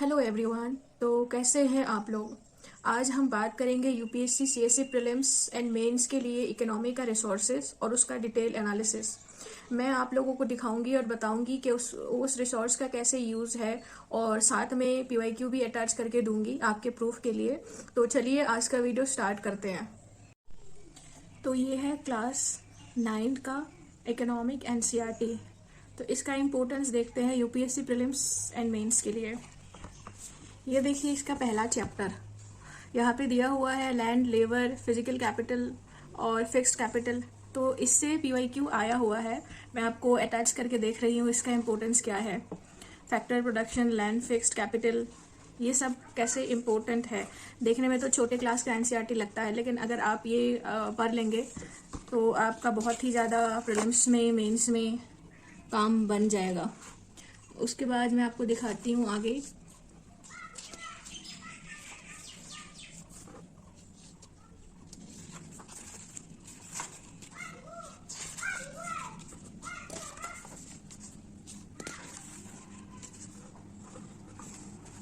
Hello everyone. तो कैसे हैं आप लोग। आज हम बात करेंगे UPSC CSC prelims and mains के लिए इकोनॉमी का रिसोर्सेज और उसका डिटेल एनालिसिस मैं आप लोगों को दिखाऊंगी और बताऊंगी कि उस रिसोर्स का कैसे यूज़ है, और साथ में पीवाईक्यू भी अटैच करके दूंगी आपके प्रूफ के लिए। तो चलिए आज का वीडियो स्टार्ट करते हैं। तो ये है क्लास 9 का इकोनॉमिक एनसीईआरटी। तो इसका इम्पोर्टेंस देखते हैं यूपीएससी प्रीलिम्स एंड मेंस के लिए। ये देखिए इसका पहला चैप्टर यहाँ पे दिया हुआ है, लैंड, लेबर, फिजिकल कैपिटल और फिक्स्ड कैपिटल। तो इससे पीवाईक्यू आया हुआ है, मैं आपको अटैच करके देख रही हूँ इसका इम्पोर्टेंस क्या है। Factor, production, land, fixed capital, ये सब कैसे इम्पोर्टेंट है। देखने में तो छोटे क्लास का एनसीईआरटी लगता है, लेकिन अगर आप ये पढ़ लेंगे तो आपका बहुत ही ज़्यादा प्रीलिम्स में, मेंस में काम बन जाएगा। उसके बाद मैं आपको दिखाती हूँ आगे।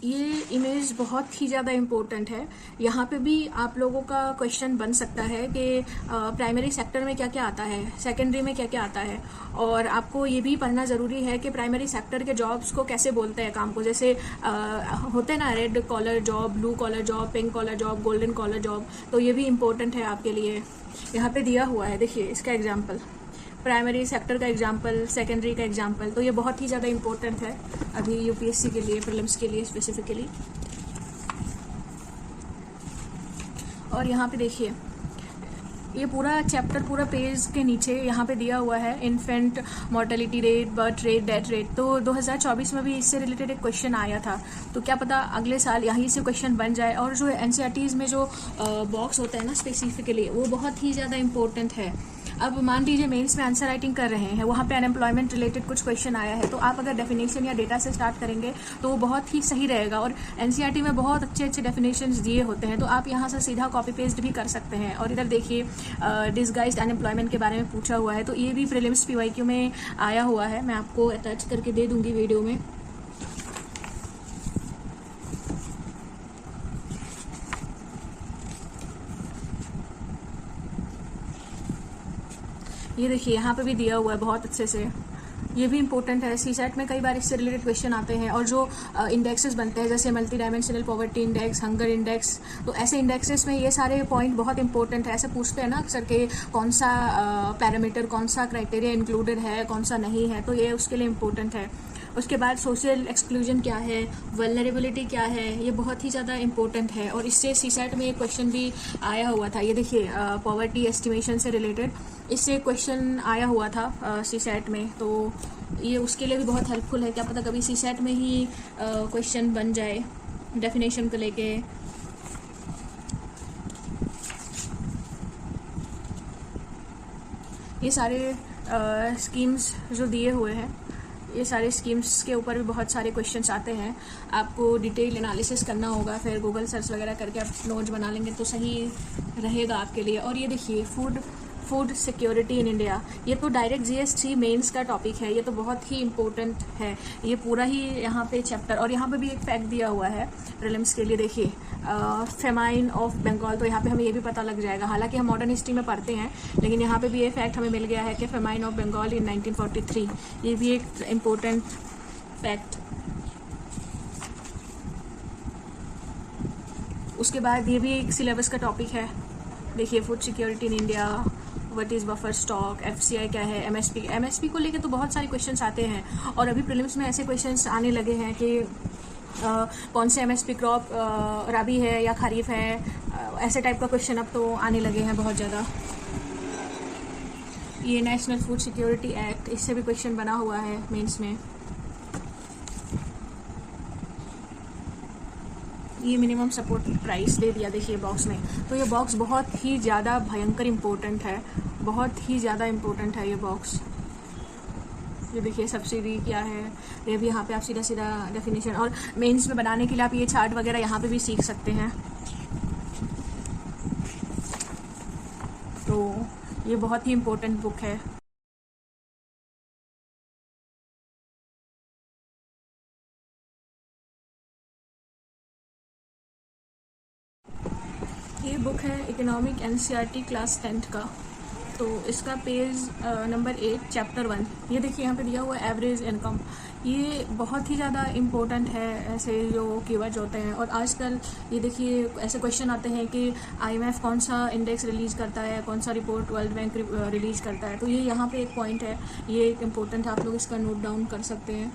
ये इमेज बहुत ही ज़्यादा इम्पोर्टेंट है। यहाँ पे भी आप लोगों का क्वेश्चन बन सकता है कि प्राइमरी सेक्टर में क्या क्या आता है, सेकेंडरी में क्या क्या आता है, और आपको ये भी पढ़ना ज़रूरी है कि प्राइमरी सेक्टर के जॉब्स को कैसे बोलते हैं काम को। जैसे होते हैं ना, red collar job, blue collar job, pink collar job, golden collar job. तो ये भी इम्पोर्टेंट है आपके लिए। यहाँ पे दिया हुआ है, देखिए इसका एग्जाम्पल, प्राइमरी सेक्टर का एग्जाम्पल, सेकेंडरी का एग्जाम्पल। तो ये बहुत ही ज़्यादा इम्पोर्टेंट है अभी यूपीएससी के लिए, प्रीलिम्स के लिए स्पेसिफिकली। और यहाँ पे देखिए ये पूरा चैप्टर, पूरा पेज के नीचे यहाँ पे दिया हुआ है infant mortality rate, birth rate, death rate. तो 2024 में भी इससे रिलेटेड एक क्वेश्चन आया था, तो क्या पता अगले साल यहीं से क्वेश्चन बन जाए। और जो एनसीईआरटीज में जो बॉक्स होता है ना स्पेसिफिकली, वो बहुत ही ज़्यादा इंपॉर्टेंट है। अब मान लीजिए मेंस में आंसर राइटिंग कर रहे हैं, वहाँ पे अनएम्प्लॉयमेंट रिलेटेड कुछ क्वेश्चन आया है, तो आप अगर डेफिनेशन या डेटा से स्टार्ट करेंगे तो वो बहुत ही सही रहेगा। और एनसीईआरटी में बहुत अच्छे अच्छे डेफिनेशंस दिए होते हैं, तो आप यहाँ से सीधा कॉपी पेस्ट भी कर सकते हैं। और इधर देखिए डिसगाइज्ड अनएम्प्लॉयमेंट के बारे में पूछा हुआ है, तो ये भी प्रीलिम्स पीवाईक्यू में आया हुआ है, मैं आपको अटैच करके दे दूंगी वीडियो में। ये देखिए यहाँ पे भी दिया हुआ है बहुत अच्छे से। ये भी इंपॉर्टेंट है, सीसेट में कई बार इससे रिलेटेड क्वेश्चन आते हैं। और जो इंडेक्सेस बनते हैं, जैसे multi dimensional poverty index, hunger index, तो ऐसे इंडेक्सेस में ये सारे पॉइंट बहुत इंपॉर्टेंट है। ऐसे पूछते हैं ना अक्सर के कौन सा पैरामीटर, कौन सा क्राइटेरिया इंक्लूडेड है, कौन सा नहीं है, तो ये उसके लिए इम्पोर्टेंट है। उसके बाद सोशल एक्सक्लूजन क्या है, वल्नरेबिलिटी क्या है, ये बहुत ही ज़्यादा इंपॉर्टेंट है। और इससे सीसेट में एक क्वेश्चन भी आया हुआ था, ये देखिए पॉवर्टी एस्टिमेशन से रिलेटेड इससे क्वेश्चन आया हुआ था सीसेट में। तो ये उसके लिए भी बहुत हेल्पफुल है, क्या पता कभी सीसेट में ही क्वेश्चन बन जाए डेफिनेशन को लेके। ये सारे स्कीम्स जो दिए हुए हैं, ये सारे स्कीम्स के ऊपर भी बहुत सारे क्वेश्चंस आते हैं। आपको डिटेल एनालिसिस करना होगा, फिर गूगल सर्च वगैरह करके आप नोट्स बना लेंगे तो सही रहेगा आपके लिए। और ये देखिए फूड सिक्योरिटी इन इंडिया, ये तो डायरेक्ट जीएस3 मेंस का टॉपिक है, ये तो बहुत ही इम्पोर्टेंट है ये पूरा ही यहाँ पे चैप्टर। और यहाँ पे भी एक फैक्ट दिया हुआ है प्रीलिम्स के लिए, देखिए फेमाइन ऑफ बंगाल। तो यहाँ पे हमें ये भी पता लग जाएगा, हालांकि हम मॉडर्न हिस्ट्री में पढ़ते हैं, लेकिन यहाँ पे भी ये फैक्ट हमें मिल गया है कि फेमाइन ऑफ बंगाल इन 1943। ये भी एक इम्पोर्टेंट फैक्ट। उसके बाद ये भी एक सिलेबस का टॉपिक है, देखिए food security in India, what is buffer stock, FCI क्या है, एमएसपी को लेके तो बहुत सारे क्वेश्चंस आते हैं। और अभी प्रीलिम्स में ऐसे क्वेश्चंस आने लगे हैं कि कौन से एमएसपी क्रॉप रबी है या खरीफ है, ऐसे टाइप का क्वेश्चन अब तो आने लगे हैं बहुत ज़्यादा। ये नेशनल फूड सिक्योरिटी एक्ट, इससे भी क्वेश्चन बना हुआ है मेंस में। ये मिनिमम सपोर्ट प्राइस दे दिया देखिए बॉक्स में। तो ये बॉक्स बहुत ही ज़्यादा भयंकर इम्पोर्टेंट है, बहुत ही ज़्यादा इम्पोर्टेंट है ये बॉक्स। ये देखिए सब्सिडी क्या है, ये भी यहाँ पे आप सीधा सीधा डेफिनेशन। और मेंस में बनाने के लिए आप ये चार्ट वगैरह यहाँ पे भी सीख सकते हैं। तो ये बहुत ही इम्पोर्टेंट बुक है। ये बुक है इकोनॉमिक एनसीईआरटी क्लास 10th का। तो इसका पेज नंबर 8 चैप्टर 1। ये देखिए यहाँ पे दिया हुआ है एवरेज इनकम। ये बहुत ही ज़्यादा इम्पोर्टेंट है ऐसे जो कीवर्ड्स होते हैं। और आजकल ये देखिए ऐसे क्वेश्चन आते हैं कि आईएमएफ कौन सा इंडेक्स रिलीज़ करता है, कौन सा रिपोर्ट वर्ल्ड बैंक रिलीज़ करता है। तो ये यहाँ पे एक पॉइंट है, ये एक इम्पोर्टेंट है, आप लोग इसका नोट डाउन कर सकते हैं।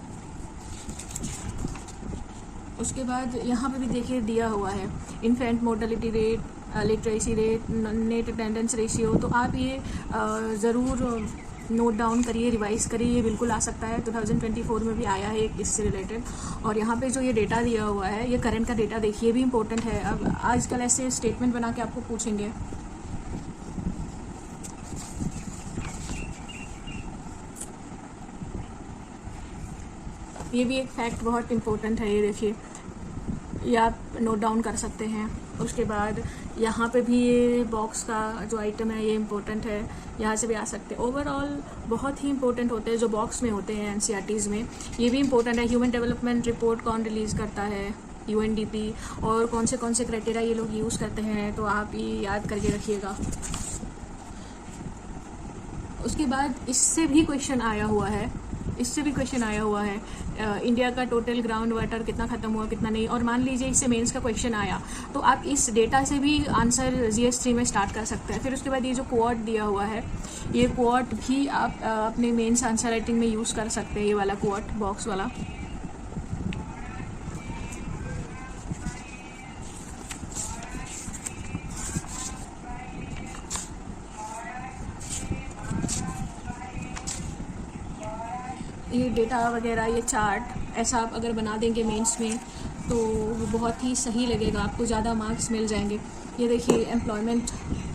उसके बाद यहाँ पे भी देखिए दिया हुआ है infant mortality rate, literacy rate, net attendance ratio. तो आप ये ज़रूर नोट डाउन करिए, रिवाइज़ करिए, ये बिल्कुल आ सकता है। 2024 में भी आया है एक इससे रिलेटेड। और यहाँ पे जो ये डेटा दिया हुआ है, ये करंट का डेटा देखिए, भी इम्पोर्टेंट है। अब आजकल ऐसे स्टेटमेंट बना के आपको पूछेंगे। ये भी एक फैक्ट बहुत इम्पोर्टेंट है, ये देखिए, ये आप नोट डाउन कर सकते हैं। उसके बाद यहाँ पे भी ये बॉक्स का जो आइटम है ये इम्पोर्टेंट है, यहाँ से भी आ सकते हैं। ओवरऑल बहुत ही इम्पोर्टेंट होते हैं जो बॉक्स में होते हैं एनसीईआरटीज़ में। ये भी इम्पोर्टेंट है, ह्यूमन डेवलपमेंट रिपोर्ट कौन रिलीज़ करता है, यूएनडीपी, और कौन से क्राइटेरिया ये लोग यूज़ करते हैं। तो आप ये याद करके रखिएगा। उसके बाद इससे भी क्वेश्चन आया हुआ है, इंडिया का टोटल ग्राउंड वाटर कितना ख़त्म हुआ, कितना नहीं। और मान लीजिए इससे मेंस का क्वेश्चन आया तो आप इस डेटा से भी आंसर GS3 में स्टार्ट कर सकते हैं। फिर उसके बाद ये जो कोऑर्ड दिया हुआ है, ये कोऑर्ड भी आप अपने मेंस आंसर राइटिंग में यूज़ कर सकते हैं, ये वाला कोऑर्ड बॉक्स वाला। ये डेटा वगैरह, ये चार्ट ऐसा आप अगर बना देंगे मेंस में तो वो बहुत ही सही लगेगा, आपको ज़्यादा मार्क्स मिल जाएंगे। ये देखिए एम्प्लॉयमेंट,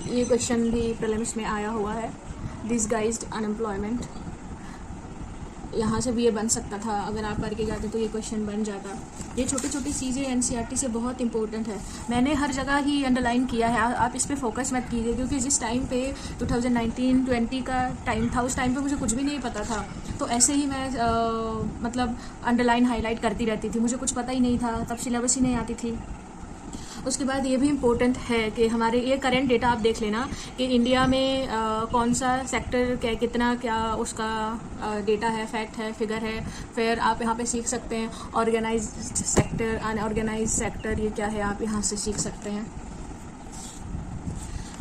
ये क्वेश्चन भी प्रीलिम्स में आया हुआ है, डिसगाइज्ड अनएम्प्लॉयमेंट। यहाँ से भी ये बन सकता था, अगर आप करके जाते तो ये क्वेश्चन बन जाता। ये छोटी छोटी चीज़ें एनसीईआरटी से बहुत इंपॉर्टेंट है। मैंने हर जगह ही अंडरलाइन किया है, आप इस पर फोकस मत कीजिए, क्योंकि जिस टाइम पे 2019-20 का टाइम था, उस टाइम पे मुझे कुछ भी नहीं पता था। तो ऐसे ही मैं मतलब अंडरलाइन हाईलाइट करती रहती थी, मुझे कुछ पता ही नहीं था, तब सिलेबस ही नहीं आती थी। उसके बाद ये भी इम्पोर्टेंट है कि हमारे ये करंट डेटा आप देख लेना कि इंडिया में कौन सा सेक्टर कितना क्या उसका डेटा है, फैक्ट है, फिगर है। फिर आप यहाँ पे सीख सकते हैं ऑर्गेनाइज्ड सेक्टर, अनऑर्गेनाइज्ड सेक्टर, ये क्या है, आप यहाँ से सीख सकते हैं।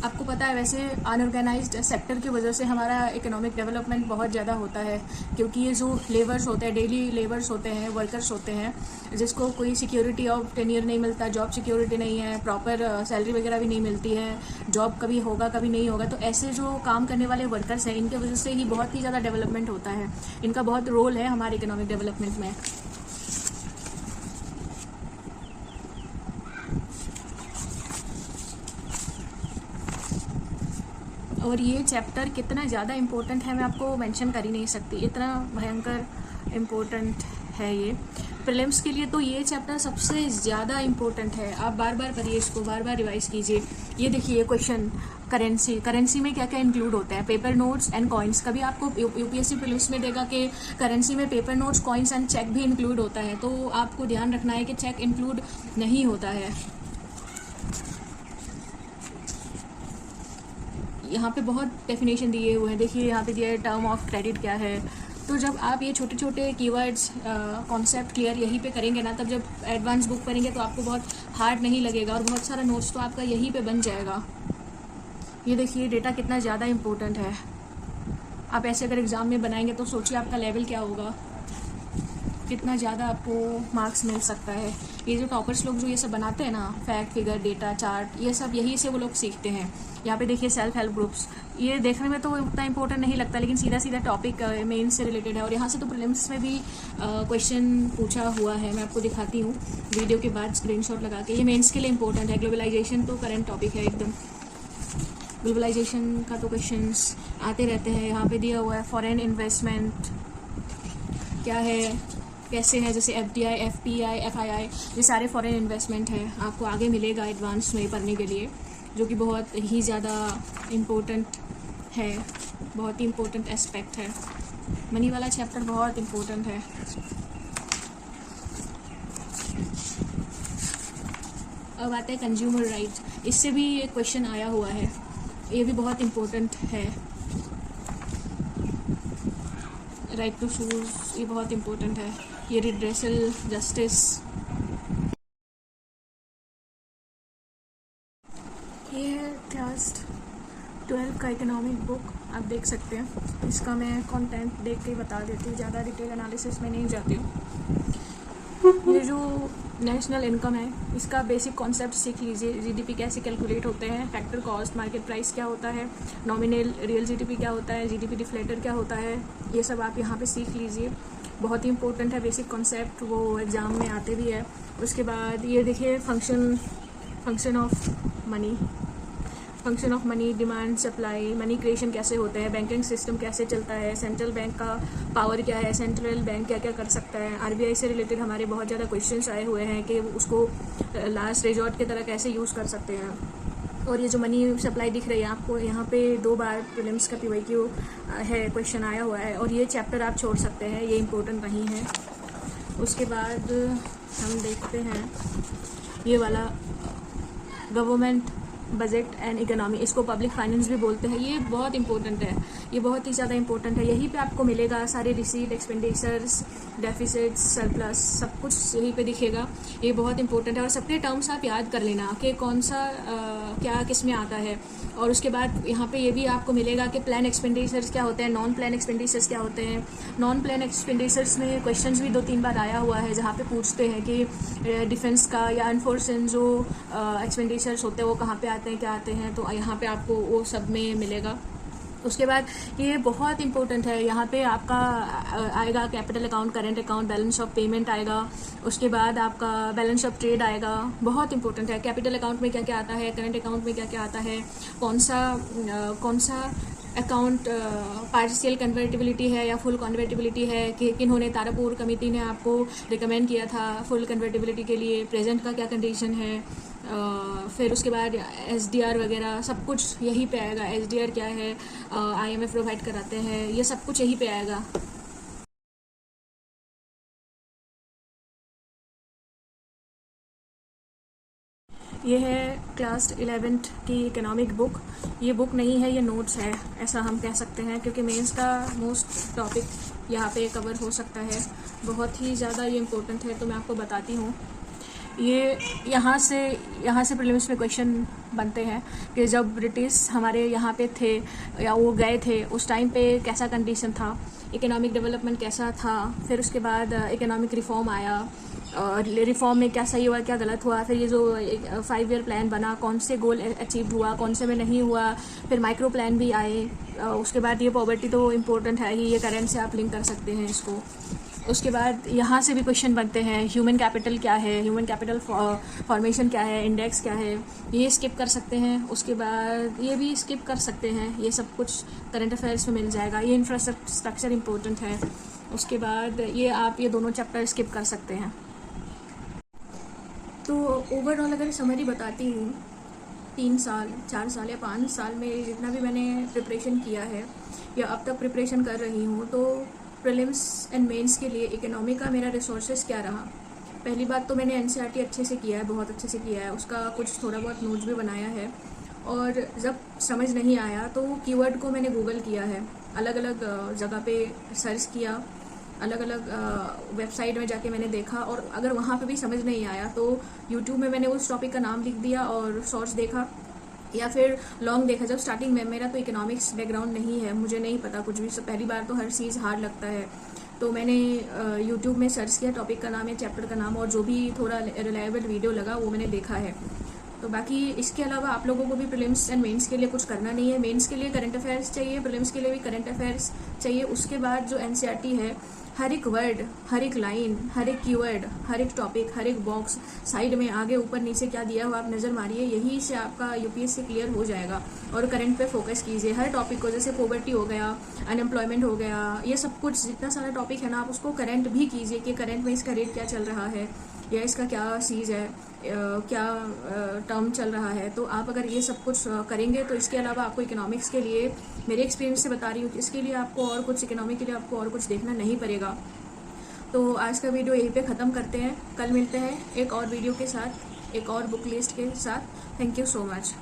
आपको पता है वैसे अनऑर्गेनाइज्ड सेक्टर की वजह से हमारा इकोनॉमिक डेवलपमेंट बहुत ज़्यादा होता है, क्योंकि ये जो लेबर्स होते हैं, डेली लेबर्स होते हैं, वर्कर्स होते हैं, जिसको कोई सिक्योरिटी ऑफ टेन्योर नहीं मिलता, जॉब सिक्योरिटी नहीं है, प्रॉपर सैलरी वगैरह भी नहीं मिलती है, जॉब कभी होगा कभी नहीं होगा। तो ऐसे जो काम करने वाले वर्कर्स हैं, इनके वजह से ही बहुत ही ज़्यादा डेवलपमेंट होता है, इनका बहुत रोल है हमारे इकोनॉमिक डेवलपमेंट में। और ये चैप्टर कितना ज़्यादा इम्पोर्टेंट है मैं आपको मेंशन कर ही नहीं सकती, इतना भयंकर इम्पोर्टेंट है ये प्रीलिम्स के लिए। तो ये चैप्टर सबसे ज़्यादा इम्पोर्टेंट है, आप बार बार पढ़िए इसको, बार बार रिवाइज कीजिए। ये देखिए क्वेश्चन, करेंसी में क्या क्या इंक्लूड होता है, पेपर नोट्स एंड कॉइन्स। कभी आपको यूपीएससी प्रीलिम्स में देगा कि करेंसी में paper notes, coins and cheque भी इंक्लूड होता है, तो आपको ध्यान रखना है कि चेक इंक्लूड नहीं होता है। यहाँ पे बहुत डेफिनेशन दिए हुए हैं, देखिए यहाँ पे दिया है टर्म ऑफ क्रेडिट क्या है। तो जब आप ये छोटे छोटे कीवर्ड्स, कॉन्सेप्ट क्लियर यहीं पे करेंगे ना, तब जब एडवांस बुक पढ़ेंगे तो आपको बहुत हार्ड नहीं लगेगा, और बहुत सारा नोट्स तो आपका यहीं पे बन जाएगा। ये देखिए डेटा कितना ज़्यादा इम्पोर्टेंट है, आप ऐसे अगर एग्ज़ाम में बनाएंगे तो सोचिए आपका लेवल क्या होगा, कितना ज़्यादा आपको मार्क्स मिल सकता है। ये जो टॉपर्स लोग जो ये सब बनाते हैं ना, फैक्ट, फिगर, डेटा, चार्ट, ये सब यहीं से वो लोग सीखते हैं। यहाँ पे देखिए सेल्फ हेल्प ग्रुप्स, ये देखने में तो उतना इंपॉर्टेंट नहीं लगता, लेकिन सीधा सीधा टॉपिक मेंस से रिलेटेड है। और यहाँ से तो प्रीलिम्स में भी क्वेश्चन पूछा हुआ है, मैं आपको दिखाती हूँ वीडियो के बाद स्क्रीनशॉट लगा के। ये मेंस के लिए इंपॉर्टेंट है। ग्लोबलाइजेशन तो करंट टॉपिक है एकदम, ग्लोबलाइजेशन का तो क्वेश्चंस आते रहते हैं। यहाँ पे दिया हुआ है फॉरेन इन्वेस्टमेंट क्या है, कैसे है, जैसे FDI, FPI, FII, ये सारे फॉरेन इन्वेस्टमेंट हैं, आपको आगे मिलेगा एडवांस में पढ़ने के लिए, जो कि बहुत ही ज़्यादा इम्पोर्टेंट है, बहुत ही इम्पोर्टेंट एस्पेक्ट है। मनी वाला चैप्टर बहुत इम्पोर्टेंट है। अब आता है कंज्यूमर राइट। इससे भी एक क्वेश्चन आया हुआ है, ये भी बहुत इम्पोर्टेंट है। राइट टू शूज़, ये बहुत इम्पोर्टेंट है। ये रिड्रेसल जस्टिस, ये है क्लास 12 का इकोनॉमिक बुक, आप देख सकते हैं। इसका मैं कंटेंट देख के बता देती हूँ, ज़्यादा डिटेल एनालिसिस में नहीं जाती हूँ। ये जो नेशनल इनकम है, इसका बेसिक कॉन्सेप्ट सीख लीजिए। जीडीपी कैसे कैलकुलेट होते हैं, फैक्टर कॉस्ट, मार्केट प्राइस क्या होता है, नॉमिनल रियल जीडीपी क्या होता है, जीडीपी डिफ्लेटर क्या होता है, ये सब आप यहाँ पे सीख लीजिए। बहुत ही इंपॉर्टेंट है बेसिक कॉन्सेप्ट, वो एग्ज़ाम में आते भी है। उसके बाद ये देखिए function of money, demand supply, money creation कैसे होता है, बैंकिंग सिस्टम कैसे चलता है, सेंट्रल बैंक का पावर क्या है, सेंट्रल बैंक क्या क्या कर सकता है। आरबीआई से रिलेटेड हमारे बहुत ज़्यादा क्वेश्चंस आए हुए हैं कि उसको लास्ट रिजॉर्ट की तरह कैसे यूज़ कर सकते हैं। और ये जो मनी सप्लाई दिख रही है आपको, यहाँ पे 2 बार प्रीलिम्स का PYQ है, क्वेश्चन आया हुआ है, और ये चैप्टर आप छोड़ सकते हैं, ये इम्पोर्टेंट नहीं है। उसके बाद हम देखते हैं ये वाला गवर्नमेंट बजट एंड इकोनॉमी, इसको पब्लिक फाइनेंस भी बोलते हैं। ये बहुत इंपॉर्टेंट है, ये बहुत ही ज़्यादा इंपॉर्टेंट है। यहीं पे आपको मिलेगा सारे रिसीट, एक्सपेंडिचर्स, डेफिसिट्स, सरप्लस, सब कुछ यहीं पे दिखेगा। ये बहुत इंपॉर्टेंट है और सबके टर्म्स आप याद कर लेना कि कौन सा क्या किस में आता है। और उसके बाद यहाँ पे ये भी आपको मिलेगा कि प्लान एक्सपेंडिचर्स क्या होते हैं, नॉन प्लान एक्सपेंडिचर्स क्या होते हैं। नॉन प्लान एक्सपेंडिचर्स में क्वेश्चंस भी 2-3 बार आया हुआ है, जहाँ पे पूछते हैं कि डिफेंस का या अनफोर्सन जो एक्सपेंडिचर्स होते हैं वो कहाँ पे आते हैं, क्या आते हैं, तो यहाँ पे आपको वो सब में मिलेगा। उसके बाद ये बहुत इंपॉर्टेंट है, यहाँ पे आपका आएगा capital account, current account, balance of payment आएगा। उसके बाद आपका बैलेंस ऑफ ट्रेड आएगा, बहुत इंपॉर्टेंट है। कैपिटल अकाउंट में क्या क्या आता है, करेंट अकाउंट में क्या क्या आता है, कौन सा अकाउंट पार्शियल कन्वर्टिबिलिटी है या फुल कन्वर्टिबिलिटी है, कि किन्होंने तारापुर कमेटी ने आपको रिकमेंड किया था फुल कन्वर्टिबिलिटी के लिए, प्रेजेंट का क्या कंडीशन है। फिर उसके बाद SDR वगैरह सब कुछ यहीं पे आएगा। SDR क्या है, IMF प्रोवाइड कराते हैं, ये सब कुछ यहीं पे आएगा। ये है क्लास 11 की इकोनॉमिक बुक। ये बुक नहीं है, ये नोट्स है, ऐसा हम कह सकते हैं, क्योंकि मेंस का मोस्ट टॉपिक यहाँ पे कवर हो सकता है। बहुत ही ज़्यादा ये इम्पोर्टेंट है, तो मैं आपको बताती हूँ। ये यहाँ से प्रीलिम्स में क्वेश्चन बनते हैं कि जब ब्रिटिश हमारे यहाँ पे थे या वो गए थे, उस टाइम पे कैसा कंडीशन था, इकोनॉमिक डेवलपमेंट कैसा था। फिर उसके बाद इकोनॉमिक रिफॉर्म आया, और रिफॉर्म में क्या सही हुआ क्या गलत हुआ। फिर ये जो 5 ईयर प्लान बना, कौन से गोल अचीव हुआ, कौन से में नहीं हुआ। फिर माइक्रो प्लान भी आए। उसके बाद ये पॉवर्टी तो इम्पोर्टेंट है ही, ये करेंट से आप लिंक कर सकते हैं इसको। उसके बाद यहाँ से भी क्वेश्चन बनते हैं, ह्यूमन कैपिटल क्या है, ह्यूमन कैपिटल फॉर्मेशन क्या है, इंडेक्स क्या है, ये स्किप कर सकते हैं। उसके बाद ये भी स्किप कर सकते हैं, ये सब कुछ करंट अफेयर्स में मिल जाएगा। ये इंफ्रास्ट्रक्चर इम्पोर्टेंट है। उसके बाद ये दोनों चैप्टर स्किप कर सकते हैं। तो ओवरऑल अगर समरी बताती हूँ, 3 साल 4 साल या 5 साल में जितना भी मैंने प्रिपरेशन किया है या अब तक प्रिपरेशन कर रही हूँ, तो प्रीलिम्स एंड मेंस के लिए इकोनॉमी का मेरा रिसोर्सेज क्या रहा। पहली बात तो मैंने NCERT अच्छे से किया है, बहुत अच्छे से किया है, उसका कुछ थोड़ा बहुत नोट्स भी बनाया है। और जब समझ नहीं आया तो कीवर्ड को मैंने गूगल किया है, अलग अलग जगह पे सर्च किया, अलग अलग वेबसाइट में जाके मैंने देखा, और अगर वहाँ पे भी समझ नहीं आया तो यूट्यूब में मैंने उस टॉपिक का नाम लिख दिया और शॉर्ट्स देखा, या फिर लॉन्ग देखा। जब स्टार्टिंग में, मेरा तो इकोनॉमिक्स बैकग्राउंड नहीं है, मुझे नहीं पता कुछ भी, पहली बार तो हर चीज़ हार्ड लगता है, तो मैंने यूट्यूब में सर्च किया टॉपिक का नाम या चैप्टर का नाम, और जो भी थोड़ा रिलायबल वीडियो लगा वो मैंने देखा है। तो बाकी इसके अलावा आप लोगों को भी प्रीलिम्स एंड मेंस के लिए कुछ करना नहीं है। मेंस के लिए करंट अफेयर्स चाहिए, प्रीलिम्स के लिए भी करंट अफेयर्स चाहिए। उसके बाद जो NCERT है, हर एक वर्ड, हर एक लाइन, हर एक कीवर्ड, हर एक टॉपिक, हर एक बॉक्स, साइड में आगे ऊपर नीचे क्या दिया हुआ आप नज़र मारिए, यही से आपका UPSC क्लियर हो जाएगा। और करंट पे फोकस कीजिए हर टॉपिक को, जैसे पॉवर्टी हो गया, अनएम्प्लॉयमेंट हो गया, ये सब कुछ जितना सारा टॉपिक है ना, आप उसको करंट भी कीजिए कि करंट में इसका रेट क्या चल रहा है, या इसका क्या चीज़ है, क्या टर्म चल रहा है। तो आप अगर ये सब कुछ करेंगे तो इसके अलावा आपको इकोनॉमिक्स के लिए, मेरे एक्सपीरियंस से बता रही हूँ, इसके लिए आपको और कुछ, इकोनॉमिक के लिए आपको और कुछ देखना नहीं पड़ेगा। तो आज का वीडियो यहीं पे ख़त्म करते हैं, कल मिलते हैं एक और वीडियो के साथ। एक और बुक लिस्ट के साथ। Thank you so much.